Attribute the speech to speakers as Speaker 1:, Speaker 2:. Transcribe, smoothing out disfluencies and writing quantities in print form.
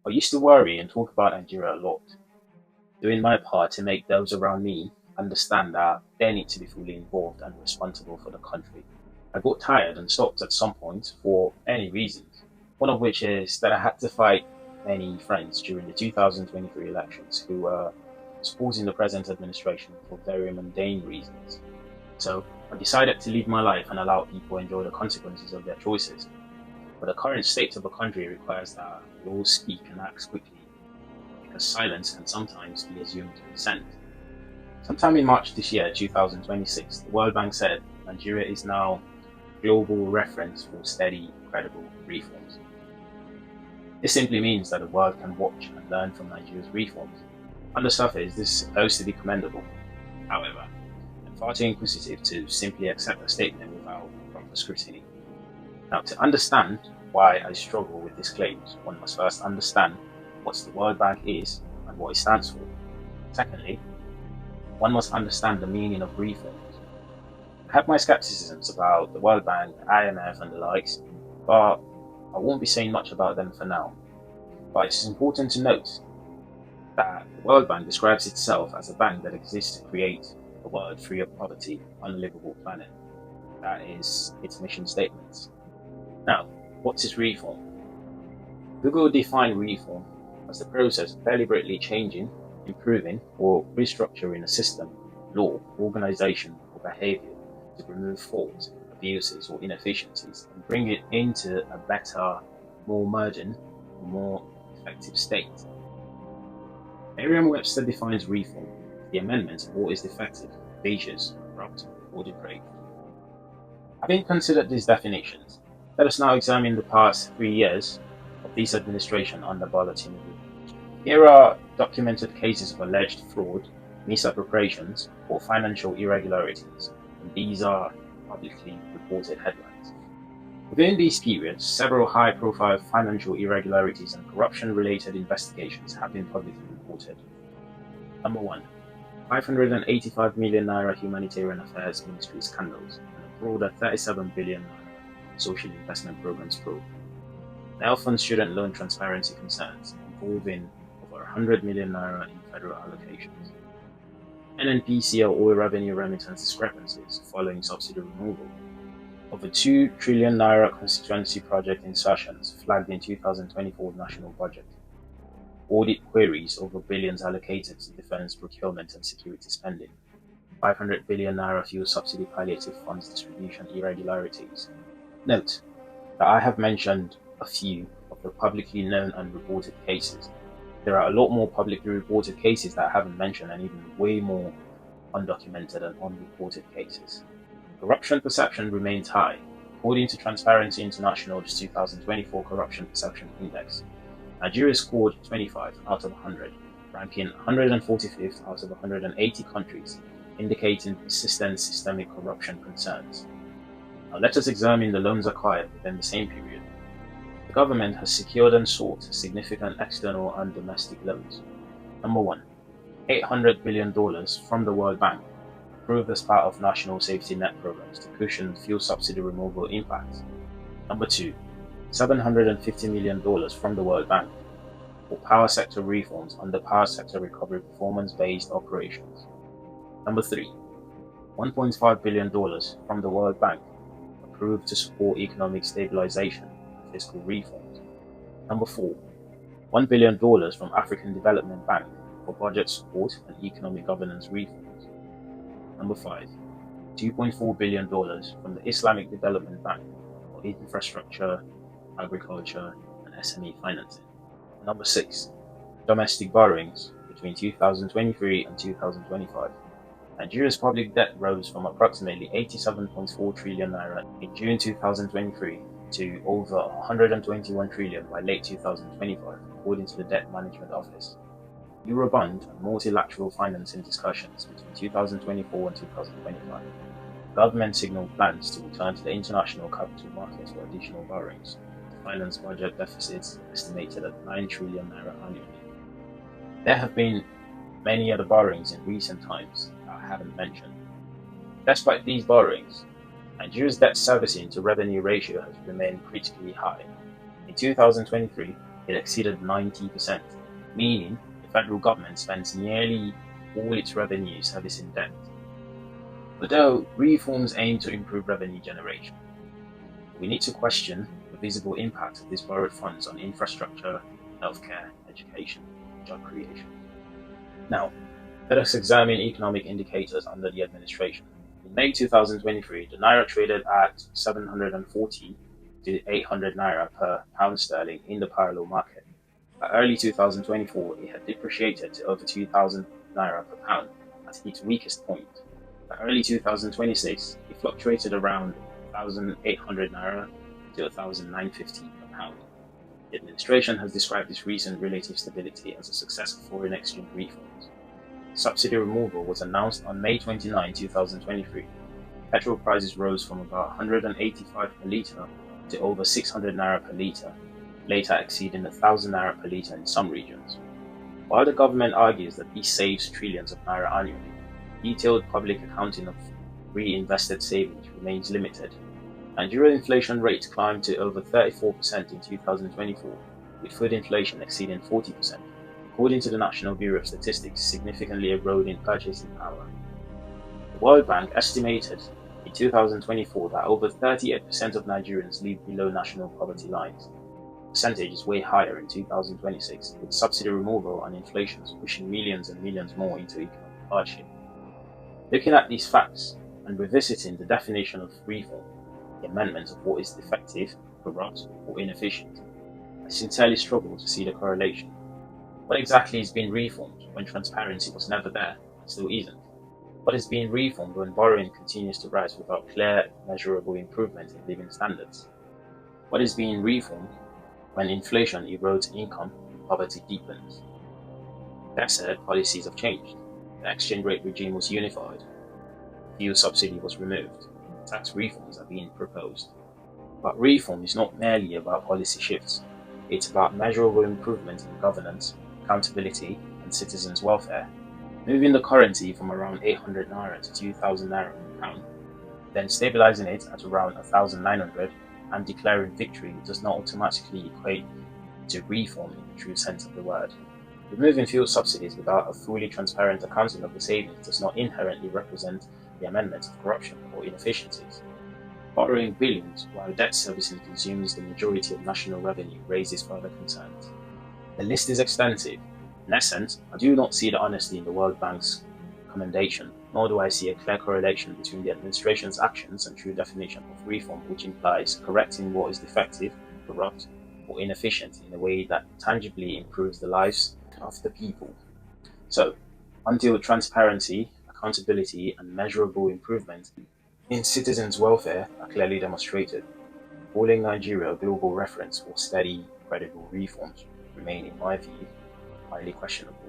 Speaker 1: I used to worry and talk about Nigeria a lot, doing my part to make those around me understand that they need to be fully involved and responsible for the country. I got tired and stopped at some point for many reasons, one of which is that I had to fight many friends during the 2023 elections who were supporting the present administration for very mundane reasons. So I decided to live my life and allow people enjoy the consequences of their choices. But the current state of the country requires that we all speak and act quickly, because silence can sometimes be assumed consent. Sometime in March this year, 2026, the World Bank said Nigeria is now a global reference for steady, credible reforms. This simply means that the world can watch and learn from Nigeria's reforms. On the surface, this is supposed to be commendable. However, I'm far too inquisitive to simply accept a statement without proper scrutiny. Now, to understand why I struggle with these claims, one must first understand what the World Bank is and what it stands for. Secondly, one must understand the meaning of reforms. I have my skepticisms about the World Bank, the IMF, and the likes, but I won't be saying much about them for now. But it's important to note that the World Bank describes itself as a bank that exists to create a world free of poverty, unlivable planet. That is its mission statement. Now, what is reform? Google defined reform as the process of deliberately changing, improving, or restructuring a system, law, organization, or behavior to remove faults, abuses, or inefficiencies and bring it into a better, more modern, more effective state. Merriam-Webster defines reform as the amendment of what is defective, vicious, corrupt, or depraved. Having considered these definitions, let us now examine the past 3 years of this administration under Bola Tinubu. Here are documented cases of alleged fraud, misappropriations, or financial irregularities, and these are publicly reported headlines. Within these periods, several high-profile financial irregularities and corruption-related investigations have been publicly reported. Number 1. 585 million naira humanitarian affairs ministry scandals and a broader 37 billion naira social investment programs probe. Nelfund student loan transparency concerns involving over 100 million naira in federal allocations. NNPCL oil revenue remittance discrepancies following subsidy removal. Over 2 trillion naira constituency project insertions flagged in 2024 national budget. Audit queries over billions allocated to defense procurement and security spending. 500 billion naira fuel subsidy palliative funds distribution irregularities. Note that I have mentioned a few of the publicly known and reported cases. There are a lot more publicly reported cases that I haven't mentioned, and even way more undocumented and unreported cases. Corruption perception remains high. According to Transparency International's 2024 Corruption Perception Index, Nigeria scored 25 out of 100, ranking 145th out of 180 countries, indicating persistent systemic corruption concerns. Now let us examine the loans acquired within the same period. The government has secured and sought significant external and domestic loans. Number 1. $800 billion from the World Bank, approved as part of national safety net programs to cushion fuel subsidy removal impacts. Number 2. $750 million from the World Bank for power sector reforms under power sector recovery performance-based operations. Number 3. $1.5 billion from the World Bank approved to support economic stabilization and fiscal reforms. Number 4. $1 billion from African Development Bank for budget support and economic governance reforms. Number 5. $2.4 billion from the Islamic Development Bank for infrastructure, agriculture, and SME financing. Number 6. Domestic borrowings between 2023 and 2025. Nigeria's public debt rose from approximately 87.4 trillion naira in June 2023 to over 121 trillion by late 2025, according to the Debt Management Office. Eurobond and multilateral financing discussions between 2024 and 2025. The government signaled plans to return to the international capital markets for additional borrowings, to finance budget deficits estimated at 9 trillion naira annually. There have been many other borrowings in recent times that I haven't mentioned. Despite these borrowings, Nigeria's debt servicing to revenue ratio has remained critically high. In 2023, it exceeded 90%, meaning the federal government spends nearly all its revenue servicing debt. Although reforms aim to improve revenue generation, we need to question the visible impact of these borrowed funds on infrastructure, healthcare, education, job creation. Now, let us examine economic indicators under the administration. In May 2023, the Naira traded at 740 to 800 Naira per pound sterling in the parallel market. By early 2024, it had depreciated to over 2,000 Naira per pound at its weakest point. By early 2026, it fluctuated around 1,800 Naira to 1,950 per pound. The administration has described this recent relative stability as a success of foreign exchange reforms. Subsidy removal was announced on May 29, 2023. Petrol prices rose from about 185 per litre to over 600 Naira per litre, later exceeding 1,000 Naira per litre in some regions. While the government argues that this saves trillions of Naira annually, detailed public accounting of reinvested savings remains limited. Nigerian inflation rate climbed to over 34% in 2024, with food inflation exceeding 40%, according to the National Bureau of Statistics, significantly eroding purchasing power. The World Bank estimated in 2024 that over 38% of Nigerians live below national poverty lines. The percentage is way higher in 2026, with subsidy removal and inflation pushing millions and millions more into economic hardship. Looking at these facts and revisiting the definition of reform, the amendment of what is defective, corrupt, or inefficient, I sincerely struggle to see the correlation. What exactly is being reformed when transparency was never there and still isn't? What is being reformed when borrowing continues to rise without clear, measurable improvement in living standards? What is being reformed when inflation erodes income and poverty deepens? That said, policies have changed. The exchange rate regime was unified. Fuel subsidy was removed. Tax reforms are being proposed. But reform is not merely about policy shifts. It's about measurable improvement in governance, accountability, and citizens' welfare. Moving the currency from around 800 Naira to 2,000 Naira per pound, then stabilizing it at around 1,900 and declaring victory does not automatically equate to reform in the true sense of the word. Removing fuel subsidies without a fully transparent accounting of the savings does not inherently represent the amendment of corruption or inefficiencies. Borrowing billions while debt servicing consumes the majority of national revenue raises further concerns. The list is extensive. In essence, I do not see the honesty in the World Bank's commendation, nor do I see a clear correlation between the administration's actions and true definition of reform, which implies correcting what is defective, corrupt, or inefficient in a way that tangibly improves the lives of the people. So, until transparency, accountability, and measurable improvement in citizens' welfare are clearly demonstrated, calling Nigeria a global reference for steady, credible reforms remain, in my view, highly questionable.